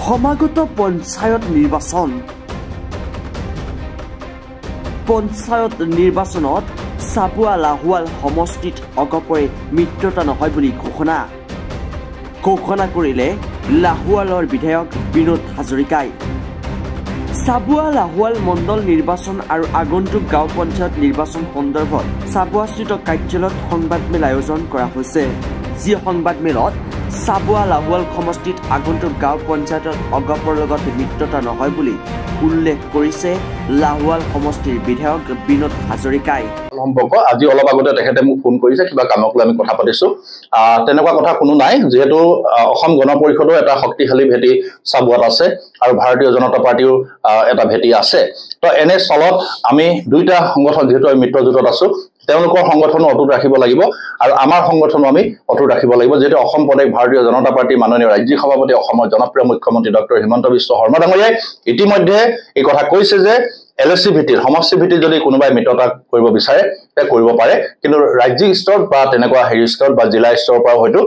সমাগত পঞ্চায়ত নিৰ্বাচনত চাবুৱা লাহোৱাল সমষ্টিত অগপৰে মিত্ৰতা নহয় বুলি ঘোষণা কৰিলে লাহোৱালৰ বিধায়ক বিনোদ হাজৰিকাই। চাবুৱা লাহোৱাল মণ্ডল নিৰ্বাচন আৰু আগন্তুক গাঁও পঞ্চায়ত নিৰ্বাচন সন্দৰ্ভত চাবুৱাস্থিত কাৰ্যালয়ত সংবাদমেল আয়োজন কৰা হৈছে। যি সংবাদমেলত চাবুৱা লাহোৱাল সমষ্টিত আগন্তুক গাঁও পঞ্চায়তত অগপৰ লগত মিত্ৰতা নহয় বুলি উল্লেখ কৰিছে লাহোৱাল সমষ্টিৰ বিধায়ক বিনোদ হাজৰিকাই। সম্পৰ্ক আজি অলপ আগতে তেখেতে মোক ফোন কৰিছে, কিবা কামক লৈ আমি কথা পাতিছো। তেনেকুৱা কথা কোনো নাই, যিহেতু অসম গণ পৰিষদৰ এটা শক্তিশালী ভেটি চাবুৱাত আছে আৰু ভাৰতীয় জনতা পাৰ্টিও এটা ভেটি আছে। তো এনে স্থলত আমি দুইটা সংগঠন যিহেতু আমি মিত্ৰজোঁটত আছো, তেওঁলোকৰ সংগঠনো অটুট ৰাখিব লাগিব আৰু আমাৰ সংগঠনো আমি অটুট ৰাখিব লাগিব। যিহেতু অসম প্ৰদেশ ভাৰতীয় জনতা পাৰ্টীৰ মাননীয় ৰাজ্যিক সভাপতি অসমৰ জনপ্ৰিয় মুখ্যমন্ত্ৰী ডক্টৰ হিমন্ত বিশ্ব শৰ্মা ডাঙৰীয়াই ইতিমধ্যে এই কথা কৈছে যে LSC ভিত্তিত সমষ্টি ভিত্তিত যদি কোনোবাই মিত্ৰতা কৰিব বিচাৰে কৰিব পাৰে, কিন্তু ৰাজ্যিক স্তৰত বা তেনেকুৱা স্তৰত বা জিলা স্তৰৰ পৰা হয়তো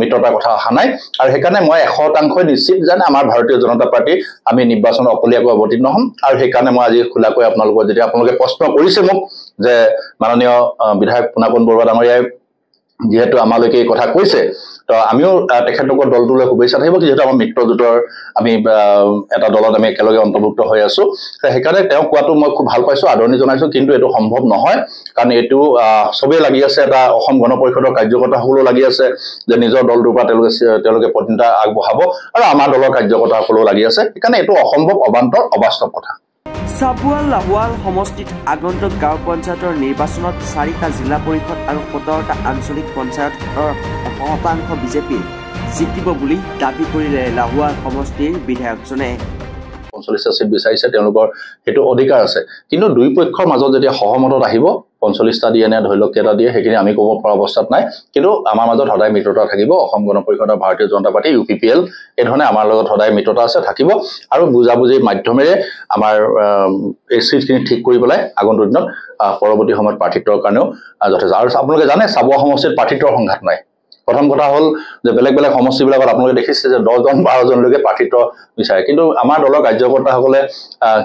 মিত্ৰতাৰ কথা অহা নাই। আৰু সেইকাৰণে মই 100% নিশ্চিত যেন আমাৰ ভাৰতীয় জনতা পাৰ্টি আমি নিৰ্বাচনত অকলীয়াকৈ অৱতীৰ্ণ হ'ম। আৰু সেইকাৰণে মই আজি খোলাকৈ আপোনালোকৰ যেতিয়া আপোনালোকে প্ৰশ্ন কৰিছে মোক যে মাননীয় বিধায়ক পুনাপন বৰুৱা ডাঙৰীয়াই যিহেতু আমালৈকে এই কথা কৈছে, তো আমিও তেখেতলোকৰ দলটোলৈ শুভেচ্ছা থাকিব, যিহেতু আমাৰ মিত্ৰজোঁটৰ আমি এটা দলত আমি একেলগে অন্তৰ্ভুক্ত হৈ আছো। সেইকাৰণে তেওঁ কোৱাটো মই খুব ভাল পাইছো, আদৰণি জনাইছো। কিন্তু এইটো সম্ভৱ নহয়, কাৰণ এইটো চবেই লাগি আছে, এটা অসম গণ পৰিষদৰ কাৰ্যকৰ্তাসকলেও লাগি আছে যে নিজৰ দলটোৰ পৰা তেওঁলোকে প্ৰতিনিধিত্ব আগবঢ়াব, আৰু আমাৰ দলৰ কাৰ্যকৰ্তাসকলেও লাগি আছে। সেইকাৰণে এইটো অসম্ভৱ, অবান্তৰ, অবাস্তৱ কথা। চাবুৱা লাহোৱাল সমষ্টিত আগন্তুক গাঁও পঞ্চায়তৰ নিৰ্বাচনত 4টা জিলা পৰিষদ আৰু 17টা আঞ্চলিক পঞ্চায়তৰ 100% বিজেপি জিকিব বুলি দাবী কৰিলে লাহোৱাল সমষ্টিৰ বিধায়কজনে। 45টা চিট বিচাৰিছে, তেওঁলোকৰ সেইটো অধিকাৰ আছে। কিন্তু দুই পক্ষৰ মাজত যেতিয়া সহমতত আহিব 45টা দিয়ে নে ধৰি লওক কেইটা দিয়ে সেইখিনি আমি ক'ব পৰা অৱস্থাত নাই। কিন্তু আমাৰ মাজত সদায় মিত্ৰতা থাকিব। অসম গণ পৰিষদৰ ভাৰতীয় জনতা পাৰ্টি UPPL এই ধৰণে আমাৰ লগত সদায় মিত্ৰতা আছে, থাকিব। আৰু বুজাবুজিৰ মাধ্যমেৰে আমাৰ এই চিটখিনি ঠিক কৰি পেলাই আগন্তুক দিনত পৰৱৰ্তী সময়ত প্ৰাৰ্থিত্বৰ কাৰণেও যথেষ্ট। আৰু আপোনালোকে জানে চাবুৱা সমষ্টিত প্ৰাৰ্থিত্বৰ সংঘাত নাই। প্ৰথম কথা হ'ল যে বেলেগ বেলেগ সমষ্টিবিলাকত আপোনালোকে দেখিছে যে 10জন 12জনলৈকে প্ৰাৰ্থিত্ব বিচাৰে। কিন্তু আমাৰ দলৰ কাৰ্যকৰ্তাসকলে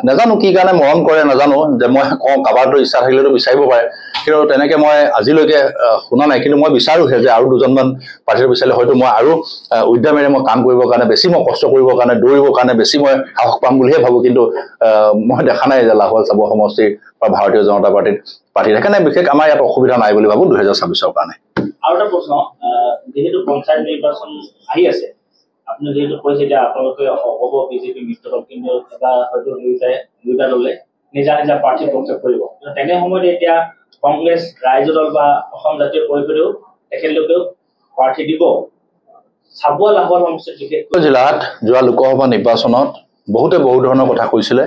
নাজানো কি কাৰণে মৰম কৰে, নাজানো যে মই কওঁ কাৰোবাৰতো ইচ্ছা থাকিলেতো বিচাৰিব পাৰে, কিন্তু তেনেকৈ মই আজিলৈকে শুনা নাই। কিন্তু মই বিচাৰোঁহে যে আৰু 2জনমান প্ৰাৰ্থিত্ব বিচাৰিলে হয়তো মই আৰু উদ্যমেৰে মই কাম কৰিবৰ কাৰণে, বেছি মই কষ্ট কৰিবৰ কাৰণে, দৌৰিবৰ কাৰণে বেছি মই সাহস পাম বুলিহে ভাবোঁ। কিন্তু মই দেখা নাই যে লাহোৱাল চাবুৱা সমষ্টিৰ বা ভাৰতীয় জনতা পাৰ্টিৰ সেইকাৰণে বিশেষ আমাৰ ইয়াত অসুবিধা নাই বুলি ভাবোঁ 2026ৰ কাৰণে। আৰু এটা প্ৰশ্ন, যেহেতু পঞ্চায়ত নিৰ্বাচন আহি আছে, আপুনি যেহেতু কৈছে এতিয়া আপোনালোকে হ'ব বিজেপি মিত্ৰদল, কিন্তু এবাৰ হয়তো দুইটা দলে নিজা নিজা প্ৰাৰ্থী প্ৰস্তুত কৰিব। তেনে সময়ত এতিয়া কংগ্ৰেছ ৰাইজৰ দল বা অসম জাতীয় পৰিষদেও তেখেতলোকেও প্ৰাৰ্থী দিব। চাবুৱা লাহোৱাল সমষ্টিত বিশেষকৈ জিলাত যোৱা লোকসভা নিৰ্বাচনত বহুতে বহু ধৰণৰ কথা কৈছিলে।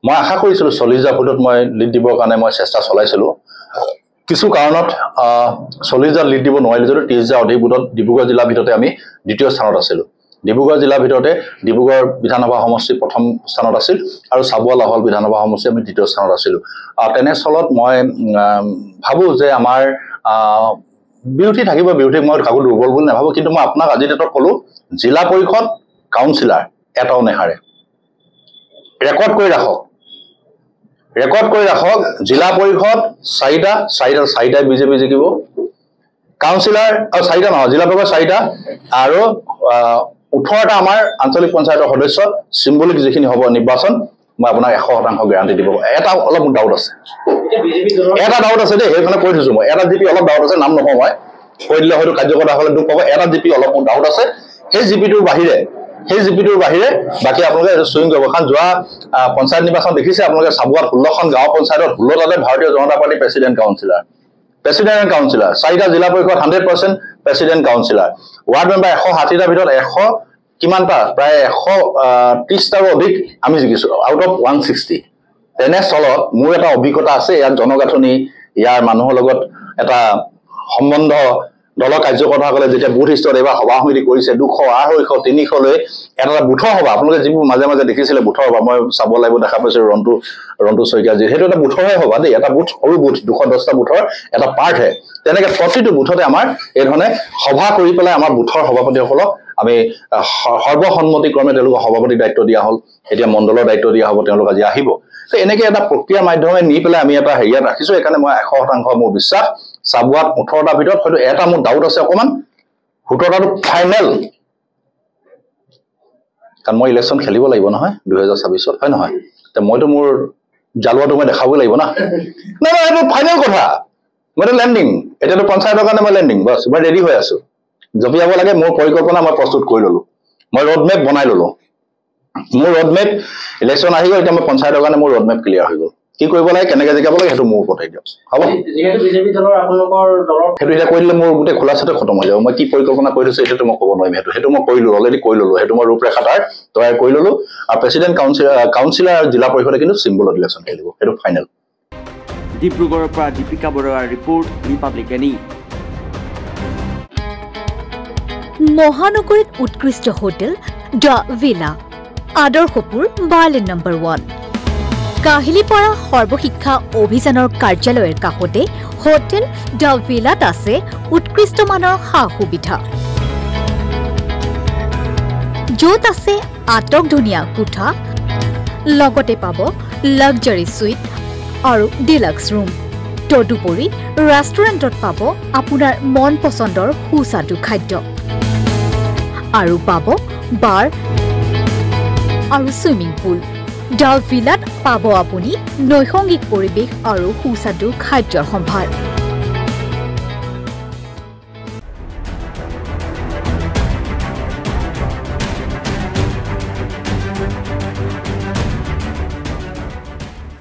মই আশা কৰিছিলোঁ 40,000 ভোটত মই লিড দিবৰ কাৰণে মই চেষ্টা চলাইছিলোঁ। কিছু কাৰণত 40,000 লিড দিব নোৱাৰিলোঁ, যদিও 30,000 অধিক ভোটত ডিব্ৰুগড় জিলাৰ ভিতৰতে আমি দ্বিতীয় স্থানত আছিলোঁ। ডিব্ৰুগড় জিলাৰ ভিতৰতে ডিব্ৰুগড় বিধানসভা সমষ্টি প্ৰথম স্থানত আছিল আৰু চাবুৱা লাহোৱাল বিধানসভা সমষ্টি আমি দ্বিতীয় স্থানত আছিলোঁ। তেনেস্থলত মই ভাবোঁ যে আমাৰ বিৰোধী থাকিব, বিৰোধীক মই কাকো দুৰ্বল বুলি নাভাবোঁ। কিন্তু মই আপোনাক আজি ডেটত ক'লোঁ, জিলা পৰিষদ কাউন্সিলাৰ এটাও নেহাৰে। ৰেকৰ্ড কৰি ৰাখক, জিলা পৰিষদ 4টাই বিজেপি জিকিব, কাউন্সিলাৰ 4টা নহয়, জিলা পৰিষদ 4টা আৰু 18টা আমাৰ আঞ্চলিক পঞ্চায়তৰ সদস্য চিম্বলিক যিখিনি হ'ব নিৰ্বাচন, মই আপোনাক 100% গেৰাণ্টি দিব। এটা অলপ ডাউট আছে, দেই, সেইকাৰণে কৈ থৈছোঁ মই। এটা জিপি অলপ ডাউট আছে, নাম নকওঁ মই, কৈ দিলে হয়তো কাৰ্যকৰ্তাসকলে দুখ পাব। এটা জিপি অলপ মোৰ ডাউট আছে, সেই জিপিটোৰ বাহিৰে বাকী আপোনালোকে চুইং কৰিব। কাৰণ যোৱা পঞ্চায়ত নিৰ্বাচন দেখিছে আপোনালোকে, চাবুৱাত 16খন গাঁও পঞ্চায়তত 16টাতে ভাৰতীয় জনতা পাৰ্টি প্ৰেচিডেণ্ট কাউন্সিলাৰ, 4টা জিলা পৰিষদ 100% প্ৰেচিডেণ্ট কাউন্সিলাৰ, ৱাৰ্ড মেম্বাৰ 160টাৰ ভিতৰত 100 কিমানটা, প্ৰায় 130টাৰো অধিক আমি জিকিছোঁ আউট অফ 160। তেনেস্থলত মোৰ এটা অভিজ্ঞতা আছে, ইয়াত জনগাঁথনি, ইয়াৰ মানুহৰ লগত এটা সম্বন্ধ। দলৰ কাৰ্যকৰ্তাসকলে যেতিয়া বুথ স্তৰত এইবাৰ সভা সমিতি কৰিছে 200, 250, 300লৈ এটা বুথৰ সভা, আপোনালোকে যিবোৰ মাজে মাজে দেখিছিলে বুথৰ সভা, মই চাব লাগিব, দেখা পাইছোঁ ৰন্তু শইকীয়া যি, সেইটো এটা বুথৰহে সভা দেই, এটা বুথ, সৰু বুথ, 210টা বুথৰ এটা পাৰ্টহে। তেনেকৈ প্ৰতিটো বুথতে আমাৰ এই ধৰণে সভা কৰি পেলাই আমাৰ বুথৰ সভাপতিসকলক আমি সৰ্বসন্মতিক্ৰমে তেওঁলোকক সভাপতিৰ দায়িত্ব দিয়া হ'ল এতিয়া মণ্ডলৰ দায়িত্ব দিয়া হ'ব তেওঁলোক আজি আহিব তো এনেকৈ এটা প্ৰক্ৰিয়াৰ মাধ্যমে নি পেলাই আমি এটা হেৰিয়াত ৰাখিছোঁ সেইকাৰণে মই 100% মোৰ বিশ্বাস চাবুৱাত 18টাৰ ভিতৰত হয়তো এটা মোৰ ডাউট আছে অকণমান 17টাটো ফাইনেল কাৰণ মই ইলেকশ্যন খেলিব লাগিব নহয় 2026 হয় নহয় তে মইতো মোৰ জালুৱাটো মই দেখাবই লাগিব না নাই এইটো ফাইনেল কথা মইতো লেণ্ডিং এতিয়াতো পঞ্চায়তৰ কাৰণে মই লেণ্ডিং বছ মই ৰেডি হৈ আছোঁ জপিয়াব লাগে মোৰ পৰিকল্পনা মই প্ৰস্তুত কৰি ল'লোঁ মই ৰোডমেপ বনাই ল'লোঁ মোৰ ৰোডমেপ ইলেকশ্যন আহি গ'ল এতিয়া মই পঞ্চায়তৰ কাৰণে মোৰ ৰোডমেপ ক্লিয়াৰ হৈ গ'ল কি কৰিব লাগে কেনেকৈ জিকাব লাগে সেইটো মোৰ ওপৰতে দিয়ক হ'ব যিহেতু বিজেপি দলৰ আপোনালোকৰ দলৰ সেইটো এতিয়া কৰি দিলে মোৰ গোটেই খোলাচাতে খতম হৈ যাব মই কি পৰিকল্পনা কৰি থৈছোঁ সেইটো মই ক'ব নোৱাৰিম সেইটো মই কৰিলোঁ অলৰেডি কৰি ল'লোঁ সেইটো মই ৰূপৰেখা তাৰ তৈয়াৰ কৰি ল'লোঁ আৰু প্ৰেচিডেণ্ট কাউন্সিলাৰ আৰু জিলা পৰিষদে কিন্তু চিম্বলত ইলেকশ্যন খেলিব সেইটো ফাইনেল ডিব্ৰুগড়ৰ পৰা দীপিকা বৰুৱাৰ ৰিপৰ্ট ৰিপাব্লিক এনি মহানগৰীত উৎকৃষ্ট hotel the villa Adarshpur bylane number 1 Kahilipara সৰ্বশিক্ষা অভিযানৰ কাৰ্যালয়ৰ কাষতে হোটেল দ্য ভিলাত আছে উৎকৃষ্ট মানৰ সা সুবিধা য'ত আছে আটকধুনীয়া কোঠা লগতে পাব লাক্সাৰি সুইট আৰু ডিলাক্স ৰুম তদুপৰি ৰেষ্টুৰেণ্টত পাব আপোনাৰ মন পছন্দৰ সুস্বাদু খাদ্য আৰু পাব বাৰ আৰু সুইমিং পুল দ্য ভিলাত পাব আপুনি নৈসংগিক পৰিৱেশ আৰু সুস্বাদু খাদ্যৰ সম্ভাৰ